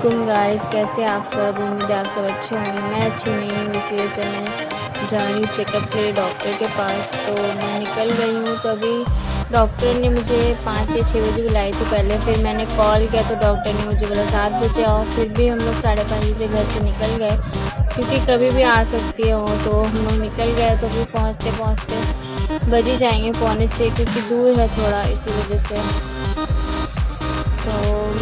वालेकुम गाइस, कैसे आप सब। उम्मीद है आप सब अच्छे होंगे। मैं अच्छी नहीं हूँ, इसी वजह से मैं जा रही हूँ चेकअप के लिए डॉक्टर के पास। तो मैं निकल गई हूँ। तो अभी डॉक्टर ने मुझे 5 या 6 बजे बुलाई थी पहले। फिर मैंने कॉल किया तो डॉक्टर ने मुझे बोला 7 बजे आओ। फिर भी हम लोग 5:30 बजे घर से निकल गए, क्योंकि कभी भी आ सकती है वो। तो हम लोग निकल गए। तो फिर पहुँचते पहुँचते बज ही जाएंगे 5:45, क्योंकि दूर है थोड़ा, इसी वजह से। तो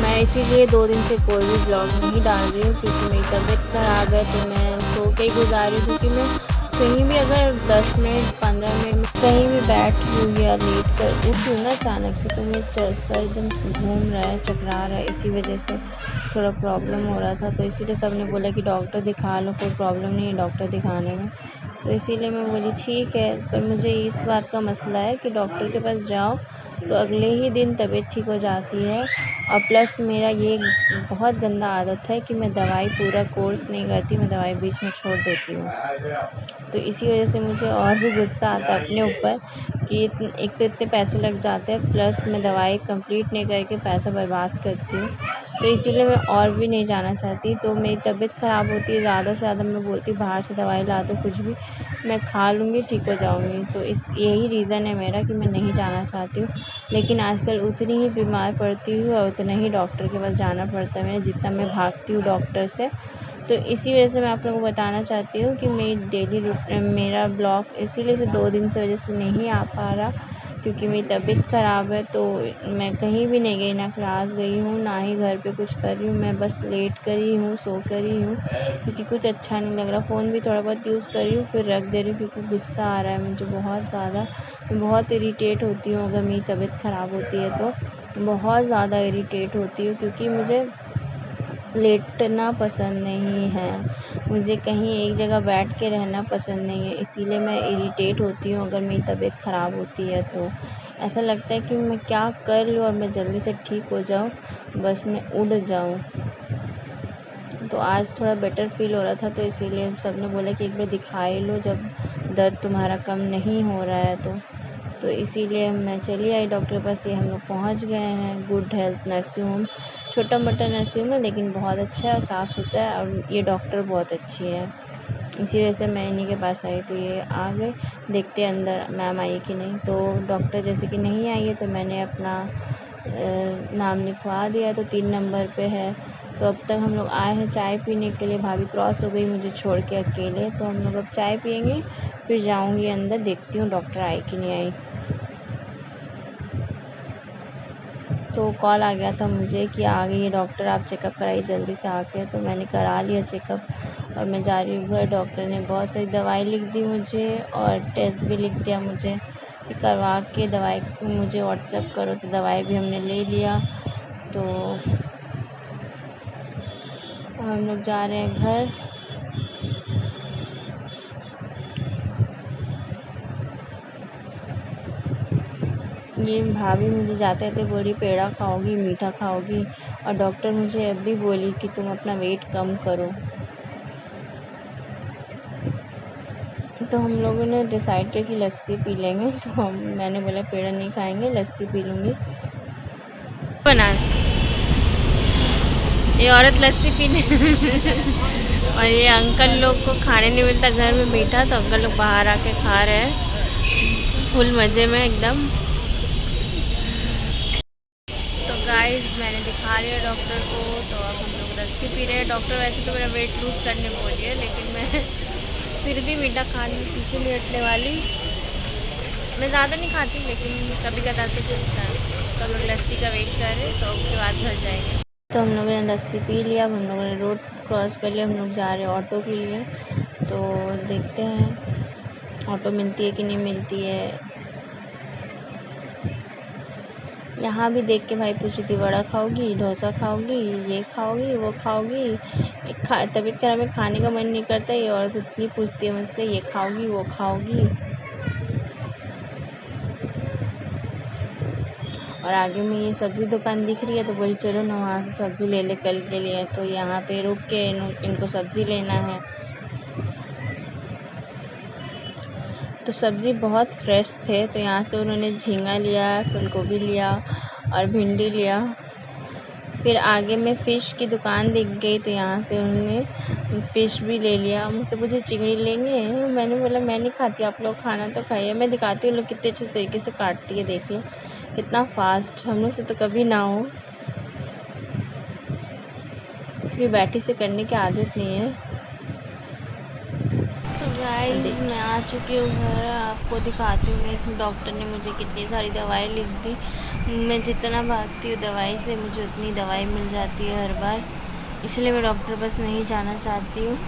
मैं इसीलिए 2 दिन से कोई भी ब्लॉग नहीं डाल रही हूँ, क्योंकि मेरी तबीयत ख़राब है। तो मैं सो के ही गुजार रही हूँ, क्योंकि मैं कहीं भी अगर 10 मिनट 15 मिनट में कहीं भी बैठ हूँ या लेट कर उठूँ ना अचानक से, तो मेरा सर एकदम घूम रहा है, चकरा रहा है। इसी वजह से थोड़ा प्रॉब्लम हो रहा था। तो इसीलिए सब ने बोला कि डॉक्टर दिखा लो, कोई प्रॉब्लम नहीं है डॉक्टर दिखाने में। तो इसीलिए मैं बोली ठीक है। पर मुझे इस बात का मसला है कि डॉक्टर के पास जाओ तो अगले ही दिन तबीयत ठीक हो जाती है। और प्लस मेरा ये बहुत गंदा आदत है कि मैं दवाई पूरा कोर्स नहीं करती, मैं दवाई बीच में छोड़ देती हूँ। तो इसी वजह से मुझे और भी गुस्सा आता है अपने ऊपर कि एक तो इतने पैसे लग जाते हैं, प्लस मैं दवाई कंप्लीट नहीं करके पैसा बर्बाद करती हूँ। तो इसीलिए मैं और भी नहीं जाना चाहती। तो मेरी तबीयत ख़राब होती है, ज़्यादा से ज़्यादा मैं बोलती हूँ बाहर से दवाई ला दो, कुछ भी मैं खा लूँगी, ठीक हो जाऊँगी। तो यही रीज़न है मेरा कि मैं नहीं जाना चाहती हूँ। लेकिन आजकल उतनी ही बीमार पड़ती हूँ और उतना ही डॉक्टर के पास जाना पड़ता है, मैं जितना मैं भागती हूँ डॉक्टर से। तो इसी वजह से मैं आप लोगों को बताना चाहती हूँ कि मेरा ब्लॉग इसीलिए से 2 दिन से वजह से नहीं आ पा रहा, क्योंकि मेरी तबीयत ख़राब है। तो मैं कहीं भी नहीं गई, ना क्लास गई हूँ, ना ही घर पे कुछ कर रही हूँ। मैं बस लेट कर ही हूँ, सो कर ही हूँ, क्योंकि कुछ अच्छा नहीं लग रहा। फ़ोन भी थोड़ा बहुत यूज़ कर रही हूँ, फिर रख दे रही हूँ, क्योंकि गुस्सा आ रहा है मुझे बहुत ज़्यादा। मैं बहुत इरिटेट होती हूँ अगर मेरी तबीयत ख़राब होती है तो, बहुत ज़्यादा इरिटेट होती हूँ, क्योंकि मुझे लेटना पसंद नहीं है, मुझे कहीं एक जगह बैठ के रहना पसंद नहीं है। इसीलिए मैं इरिटेट होती हूँ अगर मेरी तबीयत ख़राब होती है। तो ऐसा लगता है कि मैं क्या कर लूँ और मैं जल्दी से ठीक हो जाऊँ, बस मैं उड़ जाऊँ। तो आज थोड़ा बेटर फ़ील हो रहा था, तो इसीलिए सब ने बोला कि एक बार दिखा ही लो जब दर्द तुम्हारा कम नहीं हो रहा है तो इसीलिए मैं चली आई डॉक्टर के पास। ये हम लोग पहुँच गए हैं गुड हेल्थ नर्सिंग होम। छोटा-मोटा नर्सिंग होम है, लेकिन बहुत अच्छा है और साफ़-सुथरा है, और ये डॉक्टर बहुत अच्छी है। इसी वजह से मैं इन्हीं के पास आई। तो ये आ गए, देखते हैं अंदर मैम आई है कि नहीं। तो डॉक्टर जैसे कि नहीं आई है, तो मैंने अपना नाम लिखवा दिया, तो 3 नंबर पे है। तो अब तक हम लोग आए हैं चाय पीने के लिए। भाभी क्रॉस हो गई मुझे छोड़ के अकेले। तो हम लोग अब चाय पिएंगे, फिर जाऊंगी अंदर, देखती हूँ डॉक्टर आई कि नहीं आई। तो कॉल आ गया था मुझे कि आ गई है डॉक्टर, आप चेकअप कराइए जल्दी से आके। तो मैंने करा लिया चेकअप और मैं जा रही हूँ घर। डॉक्टर ने बहुत सारी दवाई लिख दी मुझे और टेस्ट भी लिख दिया मुझे कि करवा के दवाई मुझे व्हाट्सएप करो। तो दवाई भी हमने ले लिया। तो हम लोग जा रहे हैं घर। ये भाभी मुझे जाते थे बोली पेड़ा खाओगी, मीठा खाओगी, और डॉक्टर मुझे अब भी बोली कि तुम अपना वेट कम करो। तो हम लोगों ने डिसाइड किया कि लस्सी पी लेंगे। तो मैंने बोला पेड़ा नहीं खाएंगे, लस्सी पी लूँगी। बना ये औरत लस्सी पीने और ये अंकल लोग को खाने नहीं मिलता घर में मीठा, तो अंकल लोग बाहर आके खा रहे हैं फुल मज़े में एकदम। तो गाइस मैंने दिखा लिया डॉक्टर को। तो अब हम लोग लस्सी पी रहे हैं। डॉक्टर वैसे तो मेरा वेट लूज़ करने बोली है, लेकिन मैं फिर भी मीठा खाने पीछे नहीं हटने वाली। मैं ज़्यादा नहीं खाती, लेकिन कभी कदार तो चलता है। तो हम लोग लस्सी का वेट कर रहे हैं, तो उसके बाद घर जाएंगे। तो हम लोगों ने लस्सी पी लिया। अब हम लोगों ने रोड क्रॉस कर लिया, हम लोग जा रहे हैं ऑटो के लिए। तो देखते हैं ऑटो मिलती है कि नहीं मिलती है। यहाँ भी देख के भाई पूछी थी वड़ा खाओगी, डोसा खाओगी, ये खाओगी, वो खाओगी। तबीयत खराब में खाने का मन नहीं करता, ये औरत इतनी पूछती है मुझसे ये खाओगी, वो खाओगी। और आगे में ये सब्ज़ी दुकान दिख रही है, तो बोली चलो ना वहाँ से सब्ज़ी ले ले कल के लिए। तो यहाँ पे रुक के इनको सब्ज़ी लेना है। तो सब्ज़ी बहुत फ्रेश थे, तो यहाँ से उन्होंने झींगा लिया, फूलगोभी लिया और भिंडी लिया। फिर आगे में फ़िश की दुकान दिख गई तो यहाँ से उन्होंने फ़िश भी ले लिया। मुझसे पूछे चिंगड़ी लेंगे? मैंने बोला मैं नहीं खाती, आप लोग खाना तो खाइए। मैं दिखाती हूँ लोग कितने अच्छे तरीके से काटती है, देखिए कितना फ़ास्ट। हम लोग से तो कभी ना हो, क्योंकि बैठी से करने की आदत नहीं है। तो गाइस मैं आ चुकी हूँ घर, आपको दिखाती हूँ। मैं डॉक्टर ने मुझे कितनी सारी दवाई लिख दी। मैं जितना भागती हूँ दवाई से, मुझे उतनी दवाई मिल जाती है हर बार, इसलिए मैं डॉक्टर पास नहीं जाना चाहती हूँ।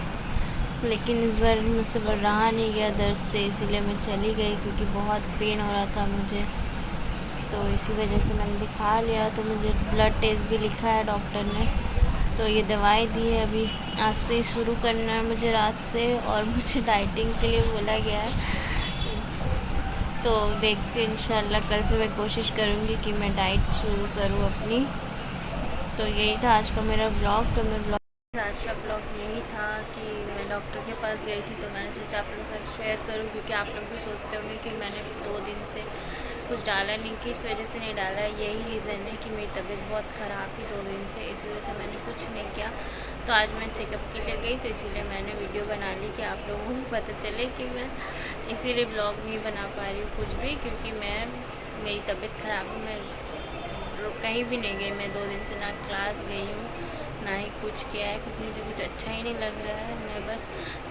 लेकिन इस बार मुझसे रहा नहीं गया दर्द से, इसीलिए मैं चली गई, क्योंकि बहुत पेन हो रहा था मुझे। तो इसी वजह से मैंने दिखा लिया। तो मुझे ब्लड टेस्ट भी लिखा है डॉक्टर ने, तो ये दवाई दी है। अभी आज से ही शुरू करना है मुझे रात से, और मुझे डाइटिंग के लिए बोला गया है। तो देखते इंशाल्लाह कल से मैं कोशिश करूँगी कि मैं डाइट शुरू करूँ अपनी। तो यही था आज का मेरा ब्लॉग। तो मैं आज का ब्लॉग यही था कि मैं डॉक्टर के पास गई थी, तो मैंने सोचा आप लोगों के साथ शेयर करूँ, क्योंकि आप लोग भी सोचते होंगे कि मैंने 2 दिन से कुछ डाला नहीं, किस वजह से नहीं डाला। यही रीज़न है कि मेरी तबीयत बहुत ख़राब थी 2 दिन से, इस वजह से मैंने कुछ नहीं किया। तो आज मैं चेकअप के लिए गई, तो इसीलिए मैंने वीडियो बना ली कि आप लोगों को पता चले कि मैं इसीलिए ब्लॉग नहीं बना पा रही हूँ कुछ भी, क्योंकि मेरी तबीयत ख़राब है। मैं कहीं भी नहीं गई, मैं 2 दिन से ना क्लास गई हूँ ना ही कुछ किया है, क्योंकि मुझे कुछ अच्छा ही नहीं लग रहा है।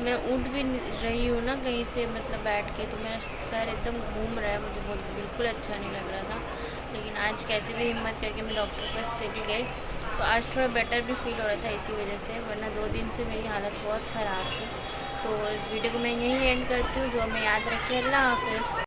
मैं उठ भी रही हूँ ना कहीं से, मतलब बैठ के, तो मेरा सर एकदम घूम रहा है, मुझे बहुत बिल्कुल अच्छा नहीं लग रहा था। लेकिन आज कैसे भी हिम्मत करके मैं डॉक्टर के पास चली गई, तो आज थोड़ा बेटर भी फील हो रहा था इसी वजह से, वरना 2 दिन से मेरी हालत बहुत ख़राब थी। तो इस वीडियो को मैं यहीं एंड करती हूँ। जो हमें याद रखें। अल्लाह हाफ़िज़।